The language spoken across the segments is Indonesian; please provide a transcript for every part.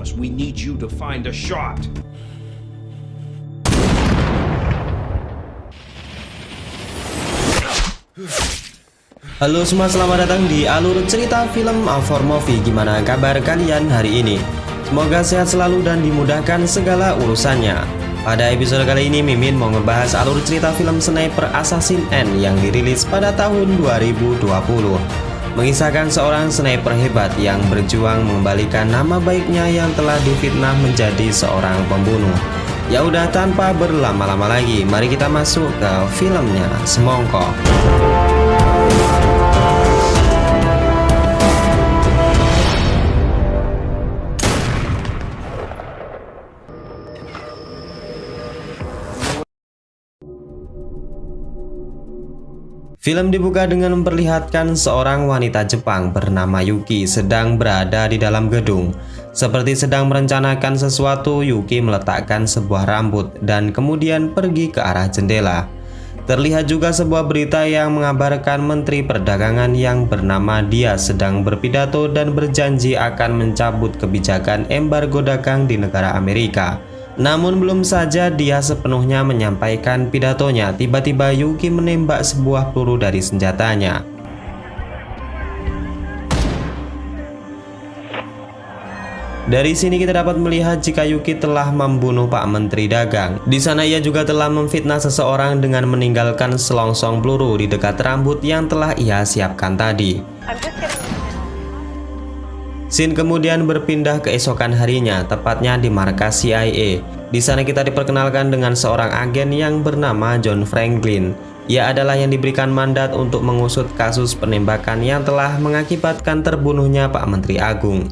us. We need you to find a shot. Halo semua, selamat datang di alur cerita film A4 Movie. Gimana kabar kalian hari ini? Semoga sehat selalu dan dimudahkan segala urusannya. Pada episode kali ini Mimin mau ngebahas alur cerita film Sniper Assassin N yang dirilis pada tahun 2020. Mengisahkan seorang sniper hebat yang berjuang mengembalikan nama baiknya yang telah difitnah menjadi seorang pembunuh. Ya udah, tanpa berlama-lama lagi, mari kita masuk ke filmnya semongko. Film dibuka dengan memperlihatkan seorang wanita Jepang bernama Yuki sedang berada di dalam gedung. Seperti sedang merencanakan sesuatu, Yuki meletakkan sebuah rambut dan kemudian pergi ke arah jendela. Terlihat juga sebuah berita yang mengabarkan Menteri Perdagangan yang bernama dia sedang berpidato dan berjanji akan mencabut kebijakan embargo dagang di negara Amerika. Namun belum saja dia sepenuhnya menyampaikan pidatonya, tiba-tiba Yuki menembak sebuah peluru dari senjatanya. Dari sini kita dapat melihat jika Yuki telah membunuh Pak Menteri Dagang. Di sana ia juga telah memfitnah seseorang dengan meninggalkan selongsong peluru di dekat rambut yang telah ia siapkan tadi. Scene kemudian berpindah ke esokan harinya, tepatnya di markas CIA. Di sana kita diperkenalkan dengan seorang agen yang bernama John Franklin. Ia adalah yang diberikan mandat untuk mengusut kasus penembakan yang telah mengakibatkan terbunuhnya Pak Menteri Agung.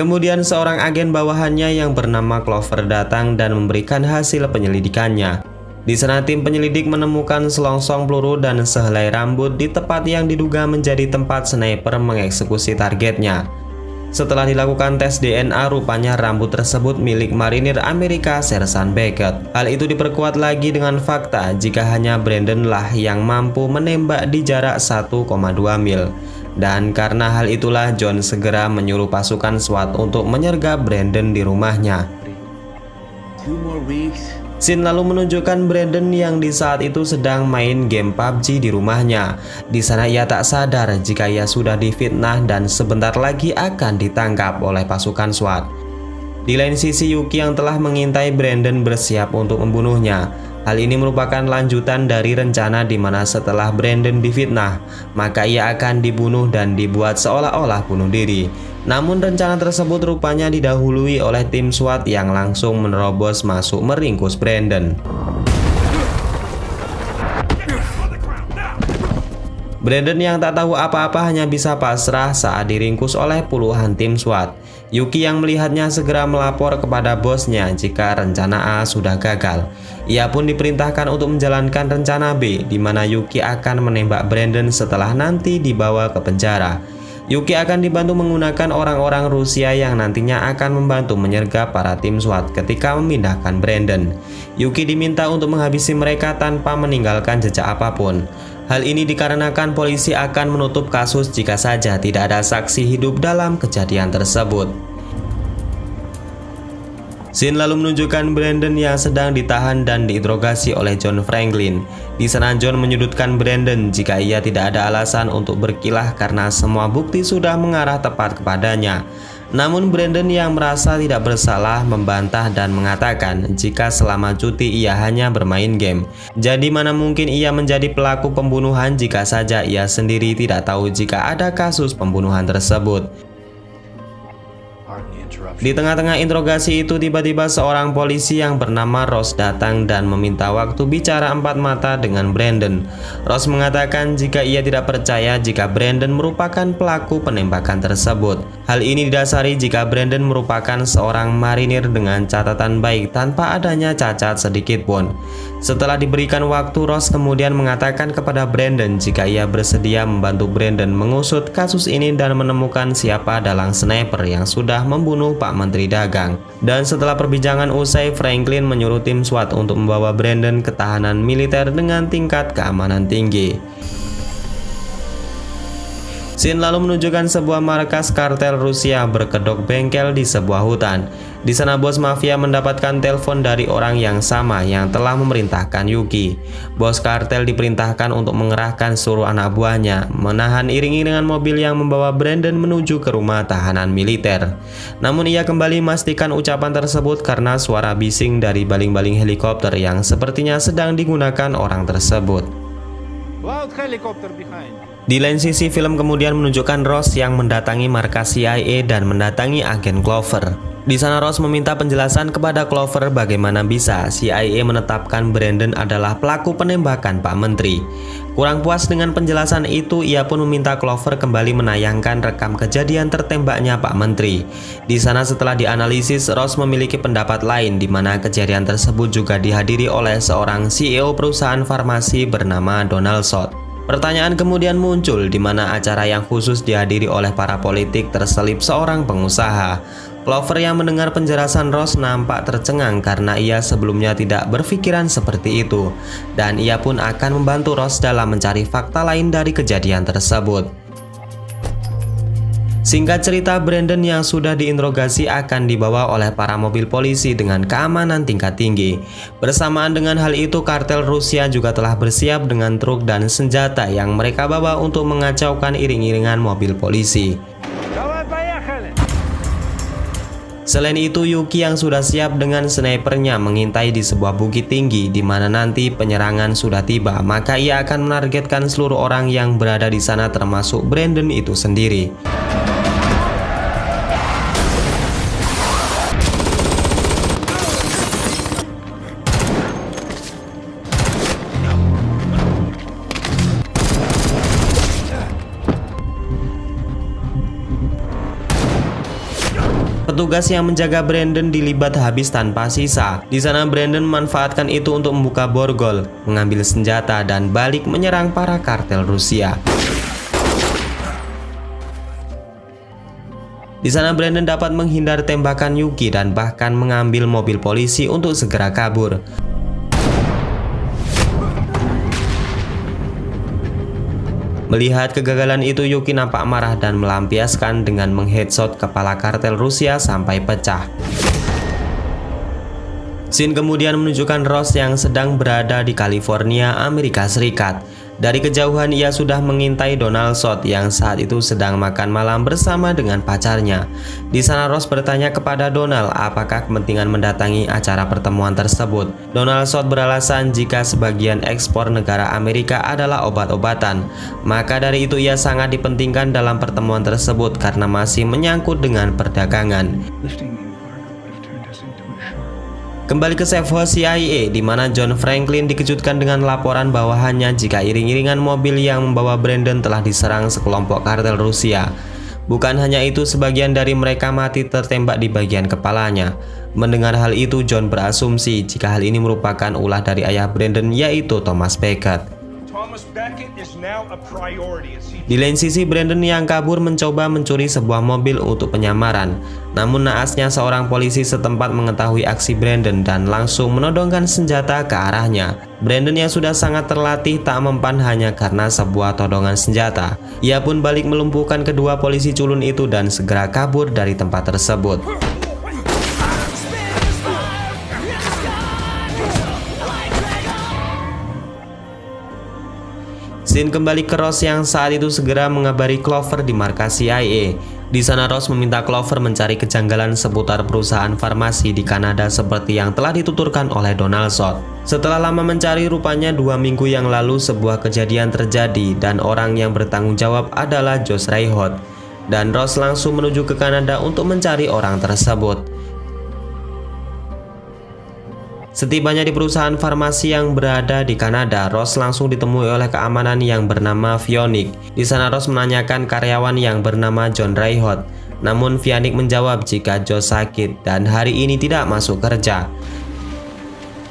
Kemudian seorang agen bawahannya yang bernama Clover datang dan memberikan hasil penyelidikannya. Di sana tim penyelidik menemukan selongsong peluru dan sehelai rambut di tempat yang diduga menjadi tempat sniper mengeksekusi targetnya. Setelah dilakukan tes DNA, rupanya rambut tersebut milik marinir Amerika Sersan Beckett. Hal itu diperkuat lagi dengan fakta jika hanya Brandon lah yang mampu menembak di jarak 1,2 mil. Dan karena hal itulah John segera menyuruh pasukan SWAT untuk menyergap Brandon di rumahnya. Scene lalu menunjukkan Brandon yang di saat itu sedang main game PUBG di rumahnya. Di sana ia tak sadar jika ia sudah difitnah dan sebentar lagi akan ditangkap oleh pasukan SWAT. Di lain sisi Yuki yang telah mengintai Brandon bersiap untuk membunuhnya. Hal ini merupakan lanjutan dari rencana di mana setelah Brandon difitnah, maka ia akan dibunuh dan dibuat seolah-olah bunuh diri. Namun rencana tersebut rupanya didahului oleh tim SWAT yang langsung menerobos masuk meringkus Brandon. Brandon yang tak tahu apa-apa hanya bisa pasrah saat diringkus oleh puluhan tim SWAT. Yuki yang melihatnya segera melapor kepada bosnya jika rencana A sudah gagal. Ia pun diperintahkan untuk menjalankan rencana B, di mana Yuki akan menembak Brandon setelah nanti dibawa ke penjara. Yuki akan dibantu menggunakan orang-orang Rusia yang nantinya akan membantu menyergap para tim SWAT ketika memindahkan Brandon. Yuki diminta untuk menghabisi mereka tanpa meninggalkan jejak apapun. Hal ini dikarenakan polisi akan menutup kasus jika saja tidak ada saksi hidup dalam kejadian tersebut. Scene lalu menunjukkan Brandon yang sedang ditahan dan diinterogasi oleh John Franklin. Di sana John menyudutkan Brandon jika ia tidak ada alasan untuk berkilah karena semua bukti sudah mengarah tepat kepadanya. Namun Brandon yang merasa tidak bersalah membantah dan mengatakan jika selama cuti ia hanya bermain game. Jadi mana mungkin ia menjadi pelaku pembunuhan jika saja ia sendiri tidak tahu jika ada kasus pembunuhan tersebut. Di tengah-tengah interogasi itu tiba-tiba seorang polisi yang bernama Ross datang dan meminta waktu bicara empat mata dengan Brandon. Ross mengatakan jika ia tidak percaya jika Brandon merupakan pelaku penembakan tersebut. Hal ini didasari jika Brandon merupakan seorang marinir dengan catatan baik tanpa adanya cacat sedikit pun. Setelah diberikan waktu, Ross kemudian mengatakan kepada Brandon jika ia bersedia membantu Brandon mengusut kasus ini dan menemukan siapa dalang sniper yang sudah membunuh Pak Menteri Dagang. Dan setelah perbincangan usai, Franklin menyuruh tim SWAT untuk membawa Brandon ke tahanan militer dengan tingkat keamanan tinggi. Scene lalu menunjukkan sebuah markas kartel Rusia berkedok bengkel di sebuah hutan. Di sana bos mafia mendapatkan telepon dari orang yang sama yang telah memerintahkan Yuki. Bos kartel diperintahkan untuk mengerahkan seluruh anak buahnya, menahan iring-iringan mobil yang membawa Brandon menuju ke rumah tahanan militer. Namun ia kembali memastikan ucapan tersebut karena suara bising dari baling-baling helikopter yang sepertinya sedang digunakan orang tersebut. Loud helicopter behind. Di lain sisi, film kemudian menunjukkan Ross yang mendatangi markas CIA dan mendatangi agen Clover. Di sana Ross meminta penjelasan kepada Clover bagaimana bisa CIA menetapkan Brandon adalah pelaku penembakan Pak Menteri. Kurang puas dengan penjelasan itu, ia pun meminta Clover kembali menayangkan rekam kejadian tertembaknya Pak Menteri. Di sana setelah dianalisis, Ross memiliki pendapat lain di mana kejadian tersebut juga dihadiri oleh seorang CEO perusahaan farmasi bernama Donald Sot. Pertanyaan kemudian muncul di mana acara yang khusus dihadiri oleh para politik terselip seorang pengusaha. Clover yang mendengar penjelasan Ross nampak tercengang karena ia sebelumnya tidak berpikiran seperti itu, dan ia pun akan membantu Ross dalam mencari fakta lain dari kejadian tersebut. Singkat cerita, Brandon yang sudah diinterogasi akan dibawa oleh para mobil polisi dengan keamanan tingkat tinggi. Bersamaan dengan hal itu, kartel Rusia juga telah bersiap dengan truk dan senjata yang mereka bawa untuk mengacaukan iring-iringan mobil polisi. Selain itu, Yuki yang sudah siap dengan snipernya mengintai di sebuah bukit tinggi di mana nanti penyerangan sudah tiba, maka ia akan menargetkan seluruh orang yang berada di sana termasuk Brandon itu sendiri. Petugas yang menjaga Brandon dilibat habis tanpa sisa. Di sana Brandon memanfaatkan itu untuk membuka borgol, mengambil senjata dan balik menyerang para kartel Rusia. Di sana Brandon dapat menghindar tembakan Yuki dan bahkan mengambil mobil polisi untuk segera kabur. Melihat kegagalan itu, Yuki nampak marah dan melampiaskan dengan mengheadshot kepala kartel Rusia sampai pecah. Scene kemudian menunjukkan Ross yang sedang berada di California, Amerika Serikat. Dari kejauhan ia sudah mengintai Donald Sot yang saat itu sedang makan malam bersama dengan pacarnya. Di sana Ross bertanya kepada Donald apakah kepentingan mendatangi acara pertemuan tersebut. Donald Sot beralasan jika sebagian ekspor negara Amerika adalah obat-obatan, maka dari itu ia sangat dipentingkan dalam pertemuan tersebut karena masih menyangkut dengan perdagangan. Kembali ke safe house CIA di mana John Franklin dikejutkan dengan laporan bahwa hanya jika iring-iringan mobil yang membawa Brandon telah diserang sekelompok kartel Rusia. Bukan hanya itu, sebagian dari mereka mati tertembak di bagian kepalanya. Mendengar hal itu, John berasumsi jika hal ini merupakan ulah dari ayah Brandon, yaitu Thomas Becket. Di lain sisi, Brandon yang kabur mencoba mencuri sebuah mobil untuk penyamaran. Namun naasnya seorang polisi setempat mengetahui aksi Brandon dan langsung menodongkan senjata ke arahnya. Brandon yang sudah sangat terlatih tak mempan hanya karena sebuah todongan senjata. Ia pun balik melumpuhkan kedua polisi culun itu dan segera kabur dari tempat tersebut. Scene kembali ke Ross yang saat itu segera mengabari Clover di markas CIA. Di sana Ross meminta Clover mencari kejanggalan seputar perusahaan farmasi di Kanada seperti yang telah dituturkan oleh Donald Sot. Setelah lama mencari, rupanya 2 minggu yang lalu sebuah kejadian terjadi dan orang yang bertanggung jawab adalah Josh Reinhold. Dan Ross langsung menuju ke Kanada untuk mencari orang tersebut. Setibanya di perusahaan farmasi yang berada di Kanada, Ross langsung ditemui oleh keamanan yang bernama Vionic. Di sana Ross menanyakan karyawan yang bernama John Reinhold. Namun Vionic menjawab jika Josh sakit dan hari ini tidak masuk kerja.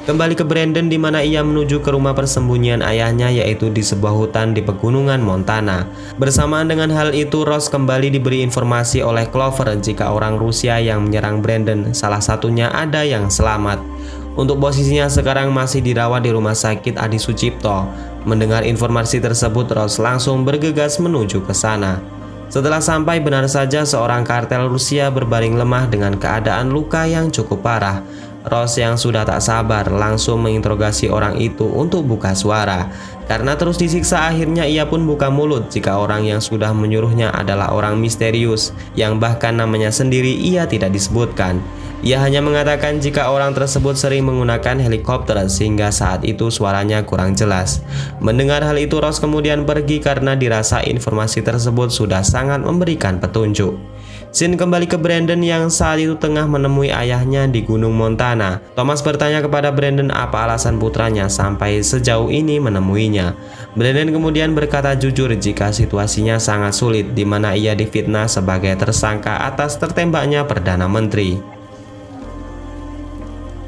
Kembali ke Brandon di mana ia menuju ke rumah persembunyian ayahnya, yaitu di sebuah hutan di pegunungan Montana. Bersamaan dengan hal itu, Ross kembali diberi informasi oleh Clover jika orang Rusia yang menyerang Brandon, salah satunya ada yang selamat. Untuk posisinya sekarang masih dirawat di rumah sakit Adi Sucipto. Mendengar informasi tersebut, Ross langsung bergegas menuju ke sana. Setelah sampai, benar saja seorang kartel Rusia berbaring lemah dengan keadaan luka yang cukup parah. Ross yang sudah tak sabar langsung menginterogasi orang itu untuk buka suara. Karena terus disiksa, akhirnya ia pun buka mulut jika orang yang sudah menyuruhnya adalah orang misterius yang bahkan namanya sendiri ia tidak disebutkan. Ia hanya mengatakan jika orang tersebut sering menggunakan helikopter sehingga saat itu suaranya kurang jelas. Mendengar hal itu, Ross kemudian pergi karena dirasa informasi tersebut sudah sangat memberikan petunjuk. Scene kembali ke Brandon yang saat itu tengah menemui ayahnya di Gunung Montana. Thomas bertanya kepada Brandon apa alasan putranya sampai sejauh ini menemuinya. Brandon kemudian berkata jujur jika situasinya sangat sulit, di mana ia difitnah sebagai tersangka atas tertembaknya Perdana Menteri.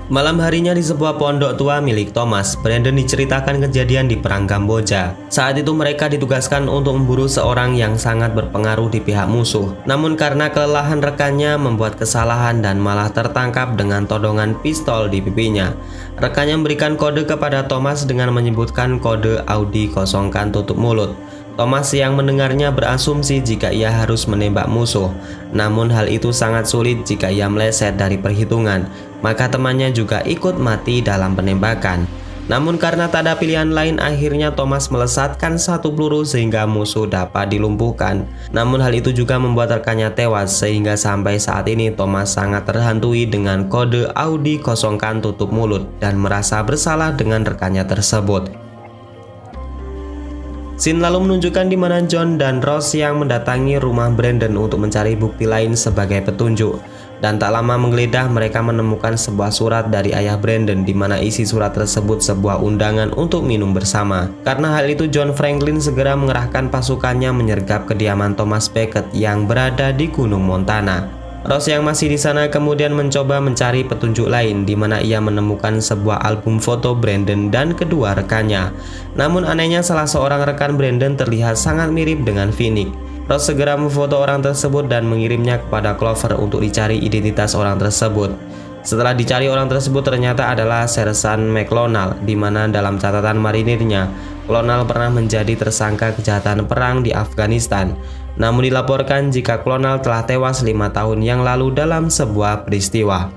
Malam harinya di sebuah pondok tua milik Thomas, Brandon diceritakan kejadian di Perang Kamboja. Saat itu mereka ditugaskan untuk memburu seorang yang sangat berpengaruh di pihak musuh. Namun karena kelelahan rekannya membuat kesalahan dan malah tertangkap dengan todongan pistol di pipinya. Rekannya memberikan kode kepada Thomas dengan menyebutkan kode Audi kosongkan tutup mulut. Thomas yang mendengarnya berasumsi jika ia harus menembak musuh. Namun hal itu sangat sulit jika ia meleset dari perhitungan. Maka temannya juga ikut mati dalam penembakan. Namun karena tak ada pilihan lain, akhirnya Thomas melesatkan satu peluru sehingga musuh dapat dilumpuhkan. Namun hal itu juga membuat rekannya tewas, sehingga sampai saat ini Thomas sangat terhantui dengan kode Audi kosongkan tutup mulut dan merasa bersalah dengan rekannya tersebut. Scene lalu menunjukkan di mana John dan Ross yang mendatangi rumah Brandon untuk mencari bukti lain sebagai petunjuk. Dan tak lama menggeledah, mereka menemukan sebuah surat dari ayah Brandon, di mana isi surat tersebut sebuah undangan untuk minum bersama. Karena hal itu, John Franklin segera mengerahkan pasukannya menyergap kediaman Thomas Becket yang berada di Gunung Montana. Ross yang masih di sana kemudian mencoba mencari petunjuk lain, di mana ia menemukan sebuah album foto Brandon dan kedua rekannya. Namun anehnya, salah seorang rekan Brandon terlihat sangat mirip dengan Phoenix. Ross segera memfoto orang tersebut dan mengirimnya kepada Clover untuk dicari identitas orang tersebut. Setelah dicari, orang tersebut ternyata adalah Sersan McClonnell, di mana dalam catatan marinirnya, Clonnell pernah menjadi tersangka kejahatan perang di Afghanistan. Namun dilaporkan jika Clonnell telah tewas 5 tahun yang lalu dalam sebuah peristiwa.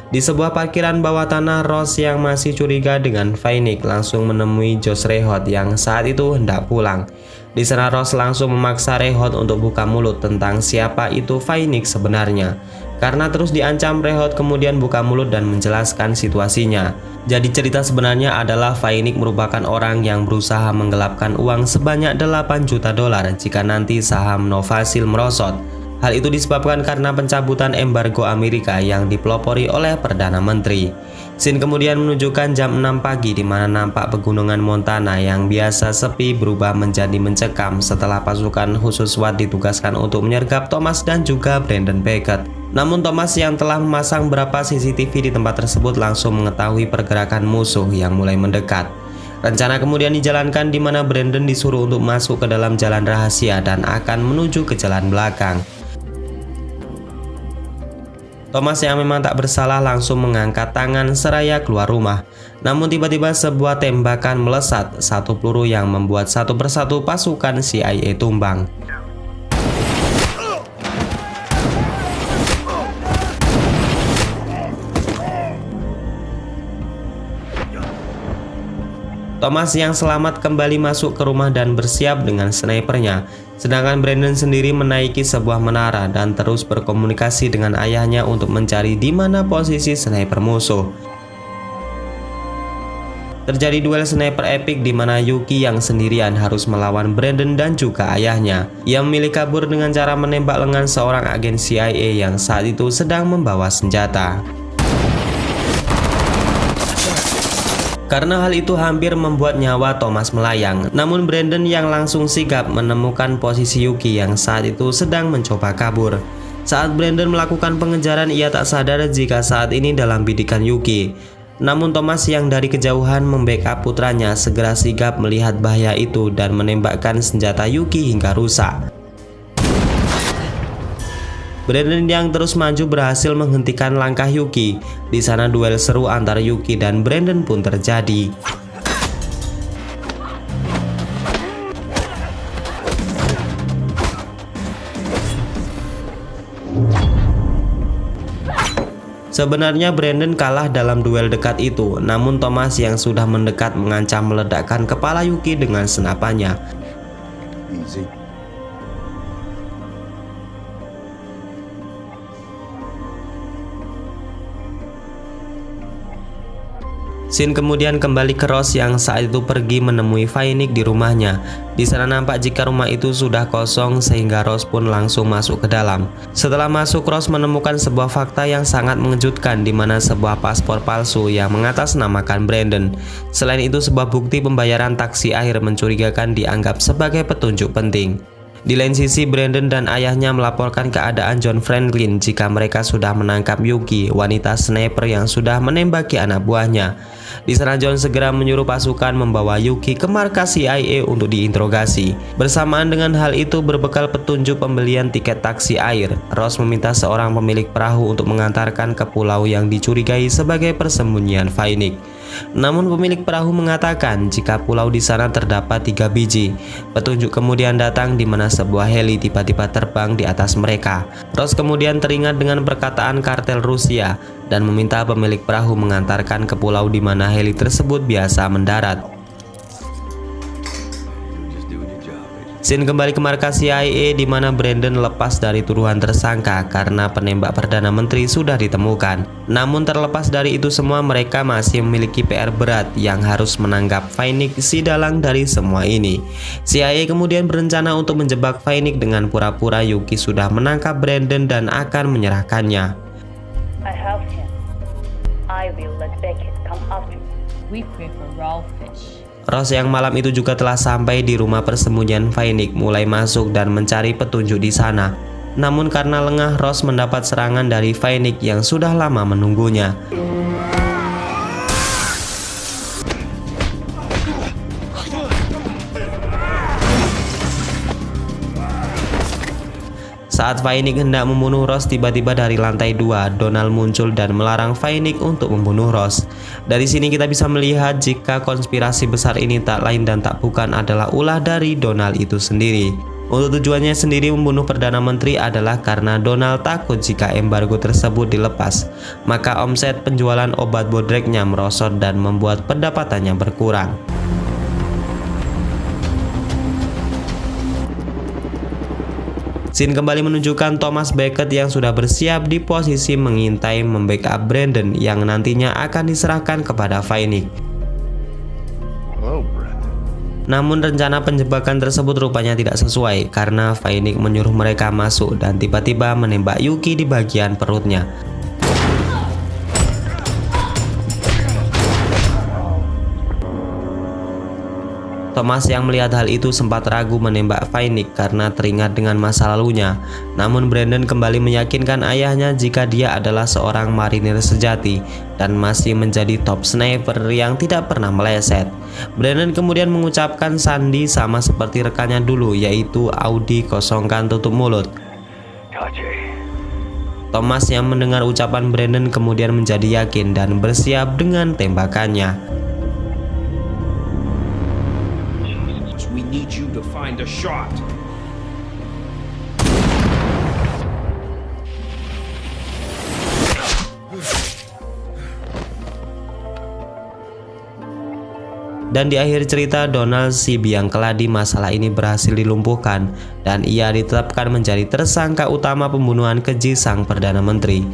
Di sebuah parkiran bawah tanah, Ross yang masih curiga dengan Phoenix langsung menemui Josh Rehot yang saat itu hendak pulang. Di sana Ross langsung memaksa Rehot untuk buka mulut tentang siapa itu Phoenix sebenarnya. Karena terus diancam, Rehot kemudian buka mulut dan menjelaskan situasinya. Jadi cerita sebenarnya adalah Phoenix merupakan orang yang berusaha menggelapkan uang sebanyak 8 juta dolar jika nanti saham Novasil merosot. Hal itu disebabkan karena pencabutan embargo Amerika yang dipelopori oleh Perdana Menteri. Scene kemudian menunjukkan jam 6 pagi, di mana nampak pegunungan Montana yang biasa sepi berubah menjadi mencekam setelah pasukan khusus SWAT ditugaskan untuk menyergap Thomas dan juga Brandon Becket. Namun Thomas yang telah memasang beberapa CCTV di tempat tersebut langsung mengetahui pergerakan musuh yang mulai mendekat. Rencana kemudian dijalankan, di mana Brandon disuruh untuk masuk ke dalam jalan rahasia dan akan menuju ke jalan belakang. Thomas yang memang tak bersalah langsung mengangkat tangan seraya keluar rumah. Namun tiba-tiba sebuah tembakan melesat, satu peluru yang membuat satu persatu pasukan CIA tumbang. Thomas yang selamat kembali masuk ke rumah dan bersiap dengan snipernya. Sedangkan Brandon sendiri menaiki sebuah menara dan terus berkomunikasi dengan ayahnya untuk mencari di mana posisi sniper musuh. Terjadi duel sniper epik di mana Yuki yang sendirian harus melawan Brandon dan juga ayahnya. Ia memilih kabur dengan cara menembak lengan seorang agen CIA yang saat itu sedang membawa senjata. Karena hal itu hampir membuat nyawa Thomas melayang. Namun Brandon yang langsung sigap menemukan posisi Yuki yang saat itu sedang mencoba kabur. Saat Brandon melakukan pengejaran, ia tak sadar jika saat ini dalam bidikan Yuki. Namun Thomas yang dari kejauhan membackup putranya segera sigap melihat bahaya itu dan menembakkan senjata Yuki hingga rusak. Brandon yang terus maju berhasil menghentikan langkah Yuki. Di sana duel seru antara Yuki dan Brandon pun terjadi. Sebenarnya Brandon kalah dalam duel dekat itu, namun Thomas yang sudah mendekat mengancam meledakkan kepala Yuki dengan senapannya. Easy. Scene kemudian kembali ke Ross yang saat itu pergi menemui Phoenix di rumahnya. Di sana nampak jika rumah itu sudah kosong sehingga Ross pun langsung masuk ke dalam. Setelah masuk, Ross menemukan sebuah fakta yang sangat mengejutkan, di mana sebuah paspor palsu yang mengatasnamakan Brandon. Selain itu, sebuah bukti pembayaran taksi air mencurigakan dianggap sebagai petunjuk penting. Di lain sisi, Brandon dan ayahnya melaporkan keadaan John Franklin jika mereka sudah menangkap Yuki, wanita sniper yang sudah menembaki anak buahnya. Di sana John segera menyuruh pasukan membawa Yuki ke markas CIA untuk diinterogasi. Bersamaan dengan hal itu, berbekal petunjuk pembelian tiket taksi air, Ross meminta seorang pemilik perahu untuk mengantarkan ke pulau yang dicurigai sebagai persembunyian Phoenix. Namun pemilik perahu mengatakan jika pulau di sana terdapat 3 biji. Petunjuk kemudian datang di mana sebuah heli tiba-tiba terbang di atas mereka. Ross kemudian teringat dengan perkataan kartel Rusia dan meminta pemilik perahu mengantarkan ke pulau di mana heli tersebut biasa mendarat. Scene kembali ke markas CIA di mana Brandon lepas dari tuduhan tersangka karena penembak Perdana Menteri sudah ditemukan. Namun terlepas dari itu semua, mereka masih memiliki PR berat yang harus menangkap Phoenix, si dalang dari semua ini. CIA kemudian berencana untuk menjebak Phoenix dengan pura-pura Yuki sudah menangkap Brandon dan akan menyerahkannya. I have him. I will let Beckett come after me. We prefer raw fish. Ross yang malam itu juga telah sampai di rumah persembunyian Phoenix, mulai masuk dan mencari petunjuk di sana. Namun karena lengah, Ross mendapat serangan dari Phoenix yang sudah lama menunggunya. Saat Phoenix hendak membunuh Ross, tiba-tiba dari lantai 2 Donald muncul dan melarang Phoenix untuk membunuh Ross. Dari sini kita bisa melihat jika konspirasi besar ini tak lain dan tak bukan adalah ulah dari Donald itu sendiri. Untuk tujuannya sendiri membunuh Perdana Menteri adalah karena Donald takut jika embargo tersebut dilepas, maka omset penjualan obat bodreknya merosot dan membuat pendapatannya berkurang. Scene kembali menunjukkan Thomas Beckett yang sudah bersiap di posisi mengintai membackup Brandon yang nantinya akan diserahkan kepada Phoenix. Namun rencana penjebakan tersebut rupanya tidak sesuai karena Phoenix menyuruh mereka masuk dan tiba-tiba menembak Yuki di bagian perutnya. Thomas yang melihat hal itu sempat ragu menembak Phoenix karena teringat dengan masa lalunya. Namun Brandon kembali meyakinkan ayahnya jika dia adalah seorang marinir sejati dan masih menjadi top sniper yang tidak pernah meleset. Brandon kemudian mengucapkan sandi sama seperti rekannya dulu, yaitu Audi kosongkan tutup mulut. Thomas yang mendengar ucapan Brandon kemudian menjadi yakin dan bersiap dengan tembakannya. We need you to find a shot. Dan di akhir cerita, Donald si biang keladi masalah ini berhasil dilumpuhkan dan ia ditetapkan menjadi tersangka utama pembunuhan keji sang Perdana Menteri.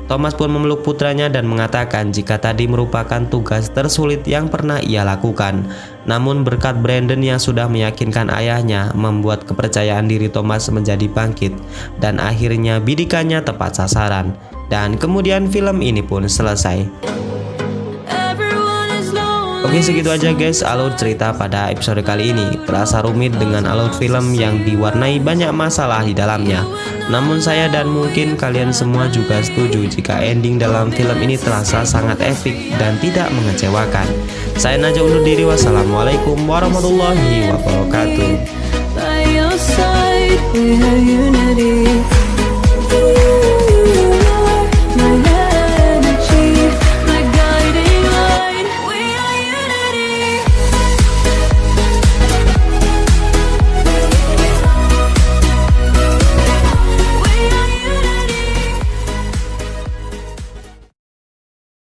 Thomas pun memeluk putranya dan mengatakan jika tadi merupakan tugas tersulit yang pernah ia lakukan. Namun berkat Brandon yang sudah meyakinkan ayahnya, membuat kepercayaan diri Thomas menjadi bangkit dan akhirnya bidikannya tepat sasaran. Dan kemudian film ini pun selesai. Oke, segitu aja guys alur cerita pada episode kali ini. Terasa rumit dengan alur film yang diwarnai banyak masalah di dalamnya. Namun saya dan mungkin kalian semua juga setuju jika ending dalam film ini terasa sangat epik dan tidak mengecewakan. Saya Najwa undur diri, wassalamualaikum warahmatullahi wabarakatuh.